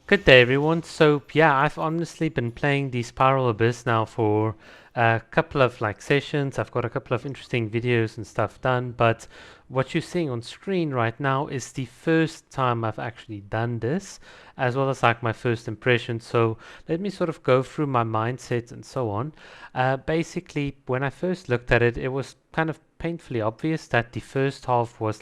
Good day, everyone. So, yeah, I've honestly been playing the Spiral Abyss now for a couple of sessions. I've got a couple of interesting videos and stuff done, but what you're seeing on screen right now is the first time I've actually done this, as well as my first impression. So, let me sort of go through my mindset and so on. Basically, when I first looked at it, it was kind of painfully obvious that the first half was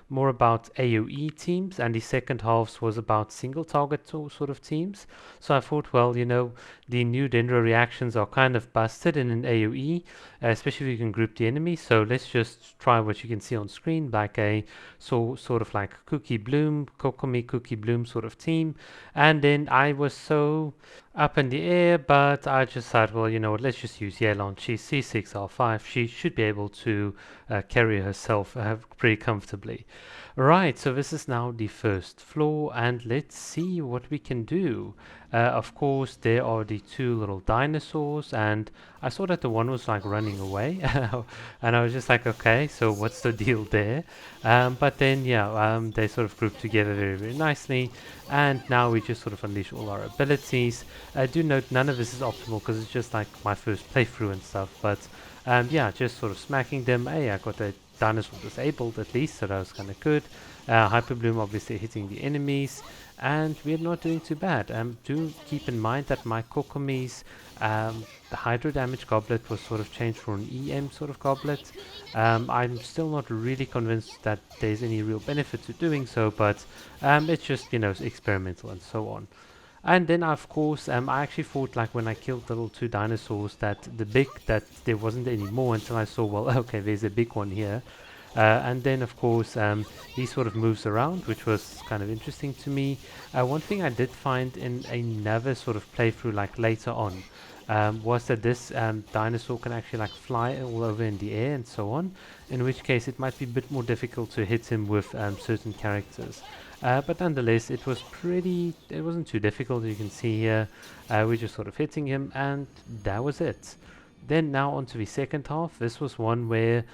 more about AoE teams, and the second half was about single target sort of teams. So I thought, well, the new Dendro reactions are kind of busted in an AoE, especially if you can group the enemy. So let's just try what you can see on screen, like a sort of like Cookie Bloom, Kokomi Cookie Bloom sort of team. And then I was so up in the air, but I just thought, well, you know what, let's just use Yelan. She's C6R5. She should be able to carry herself pretty comfortably. Right, so this is now the first floor, and let's see what we can do. Of course, there are the two little dinosaurs, and I saw that the one was running away, and I was just like, okay, so what's the deal there? But then, yeah, they sort of grouped together very, very nicely, and now we just sort of unleash all our abilities. Do note none of this is optimal because it's just like my first playthrough and stuff, but yeah, just sort of smacking them. Hey, I got the dinosaur disabled at least, so that was kind of good. Hyper Bloom obviously hitting the enemies, and we're not doing too bad. Do keep in mind that my Kokomi's the Hydro Damage Goblet was sort of changed for an EM sort of goblet. I'm still not really convinced that there's any real benefit to doing so, but it's just, experimental and so on. And then of course, I actually thought when I killed the little two dinosaurs that there wasn't any more until I saw, well, okay, there's a big one here. And then of course, he sort of moves around, which was kind of interesting to me. One thing I did find in another sort of playthrough later on, was that this dinosaur can actually fly all over in the air and so on, in which case it might be a bit more difficult to hit him with certain characters. But nonetheless, it wasn't too difficult. You can see here, we're just sort of hitting him, and that was it. Then now onto the second half. This was one where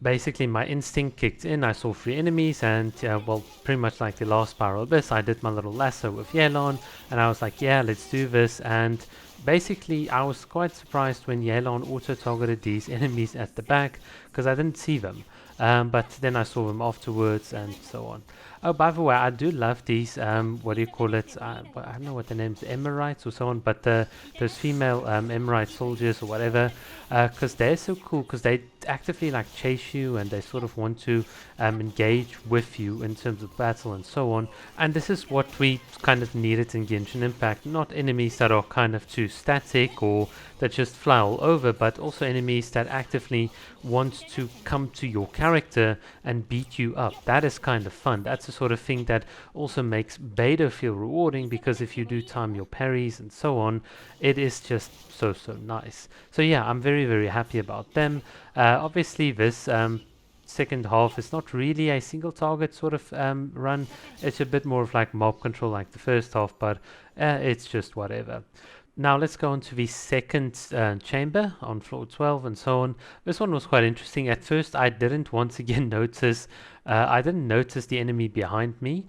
basically my instinct kicked in. I saw three enemies, and well, pretty much like the last Spiral Abyss, I did my little lasso with Yelan, and I was like, yeah, let's do this. And basically, I was quite surprised when Yelan auto-targeted these enemies at the back, because I didn't see them. But then I saw them afterwards, and so on. Oh, by the way, I do love these, what do you call it? I don't know what the name's, Emirites or so on, but those female Emirite soldiers or whatever, because they're so cool, because they actively chase you, and they sort of want to engage with you in terms of battle and so on. And this is what we kind of needed in Genshin Impact, not enemies that are kind of too static or that just fly all over, but also enemies that actively want to come to your character and beat you up. That is kind of fun. That's the sort of thing that also makes beta feel rewarding, because if you do time your parries and so on, it is just so nice. So yeah, I'm very, very happy about them. Obviously this second half is not really a single target sort of run. It's a bit more of mob control like the first half, but it's just whatever. Now let's go on to the second chamber on floor 12 and so on. This one was quite interesting. At first I didn't once again notice, I didn't notice the enemy behind me,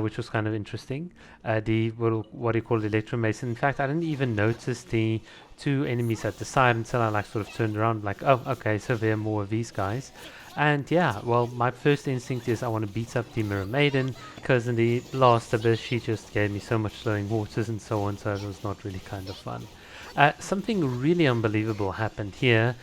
which was kind of interesting. The little, what do you call it, Electromason. In fact, I didn't even notice the two enemies at the side until I sort of turned around oh, okay, so there are more of these guys. And yeah, well, my first instinct is I want to beat up the Mirror Maiden, because in the last abyss she just gave me so much flowing waters and so on, so it was not really kind of fun. Something really unbelievable happened here.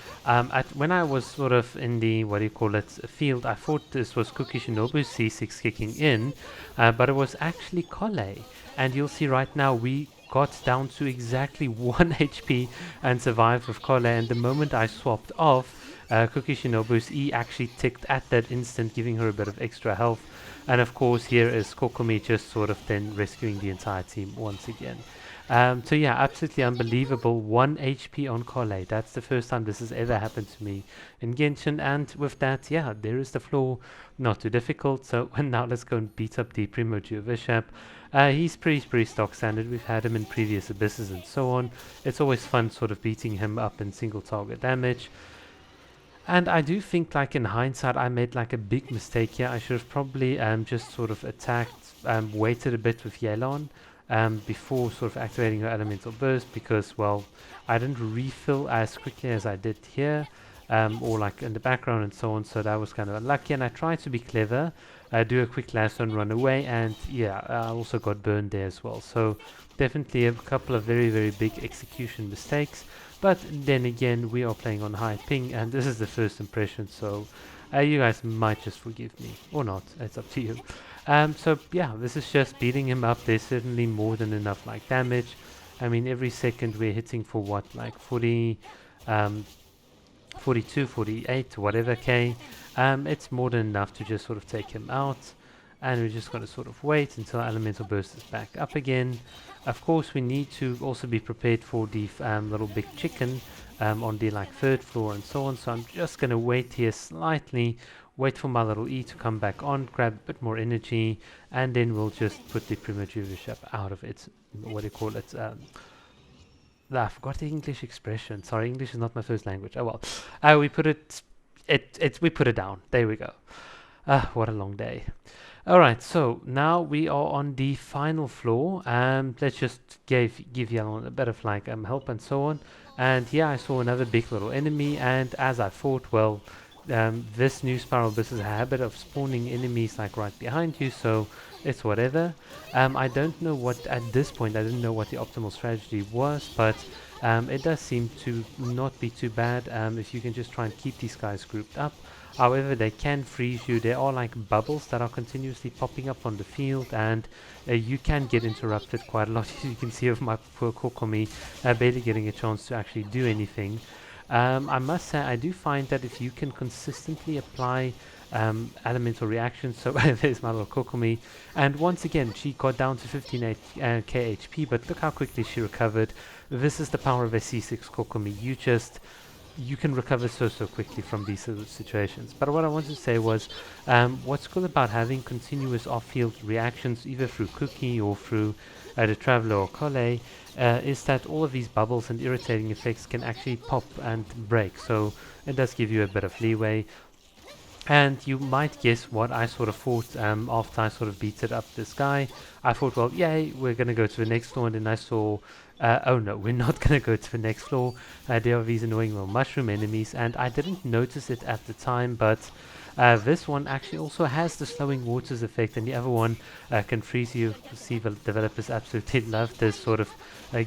When I was sort of in the, what do you call it, field, I thought this was Kukishinobu's C6 kicking in, but it was actually Kole. And you'll see right now we got down to exactly 1 HP and survived with Kole, and the moment I swapped off, Kukishinobu's E actually ticked at that instant, giving her a bit of extra health. And of course here is Kokomi just sort of then rescuing the entire team once again. So yeah, absolutely unbelievable. 1 HP on Kole. That's the first time this has ever happened to me in Genshin. And with that, yeah, there is the floor. Not too difficult. So now let's go and beat up the Primordial Bishop. He's pretty stock standard. We've had him in previous abysses and so on. It's always fun sort of beating him up in single target damage. And I do think, in hindsight, I made a big mistake here. I should have probably just sort of attacked, waited a bit with Yelan. before sort of activating her elemental burst, because, well, I didn't refill as quickly as I did here, or like in the background and so on, so that was kind of unlucky. And I tried to be clever, do a quick lasso and run away, and yeah, I also got burned there as well. So definitely a couple of very, very big execution mistakes. But then again, we are playing on high ping, and this is the first impression, so you guys might just forgive me, or not, it's up to you. So yeah, this is just beating him up. There's certainly more than enough like damage. I mean, every second we're hitting for what, like 40, um, 42, 48, whatever K. It's more than enough to just sort of take him out. And we're just going to sort of wait until Elemental Burst is back up again. Of course, we need to also be prepared for the little big chicken on the like third floor and so on. So I'm just going to wait here slightly, wait for my little E to come back on, grab a bit more energy, and then we'll just put the Premature Bishop out of its, what do you call it, I forgot the English expression. Sorry, English is not my first language. Oh well. We put we put it down. There we go. What a long day. Alright, so now we are on the final floor. Let's just give Yellow a bit of like help and so on. And here I saw another big little enemy, and as I thought, well, this new Spiral Abyss has a habit of spawning enemies like right behind you, so it's whatever. I don't know what, at this point, I didn't know what the optimal strategy was, but it does seem to not be too bad if you can just try and keep these guys grouped up. However, they can freeze you. There are like bubbles that are continuously popping up on the field, and you can get interrupted quite a lot. As you can see of my poor Kokomi barely getting a chance to actually do anything. I must say, I do find that if you can consistently apply elemental reactions, so there's my little Kokomi, and once again she got down to 15 KHP, but look how quickly she recovered. This is the power of a C6 Kokomi. You can recover so quickly from these sort of situations. But what I wanted to say was, what's cool about having continuous off-field reactions, either through Cookie or through the Traveler or Collei, is that all of these bubbles and irritating effects can actually pop and break. So it does give you a bit of leeway. And you might guess what I sort of thought after I sort of beated up this guy. I thought, well, yay, we're going to go to the next floor, and then I saw, oh no, we're not going to go to the next floor. There are these annoying little mushroom enemies, and I didn't notice it at the time, but this one actually also has the slowing waters effect, and the other one can freeze you. See, the developers absolutely love this sort of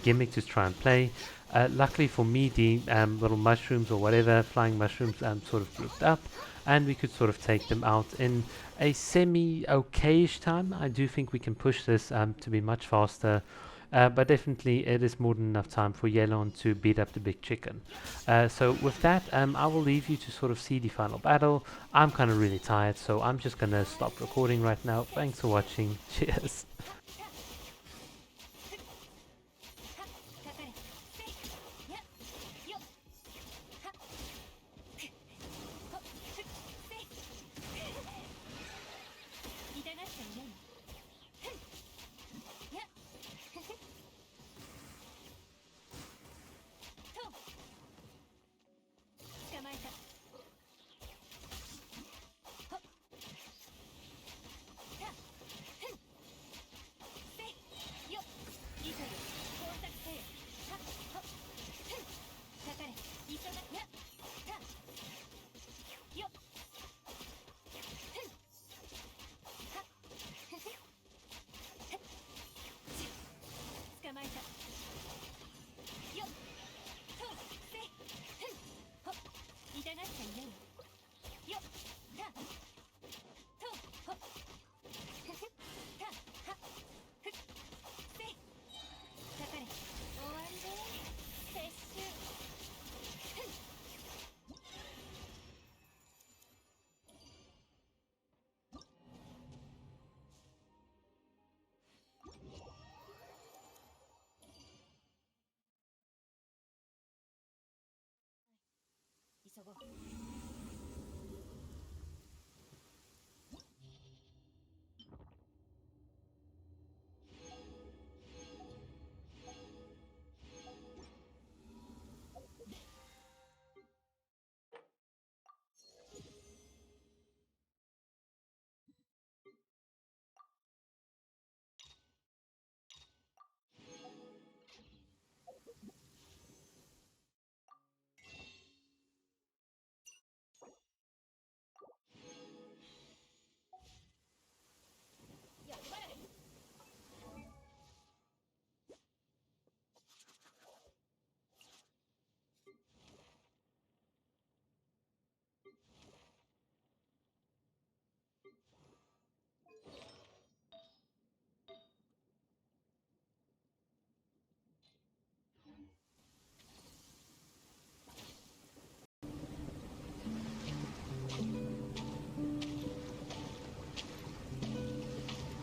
gimmick to try and play. Luckily for me, the little mushrooms or whatever, flying mushrooms, sort of grouped up, and we could sort of take them out in a semi-okayish time. I do think we can push this to be much faster, but definitely it is more than enough time for Yelon to beat up the big chicken. So with that, I will leave you to sort of see the final battle. I'm kind of really tired, so I'm just gonna stop recording right now. Thanks for watching. Cheers. Isogou.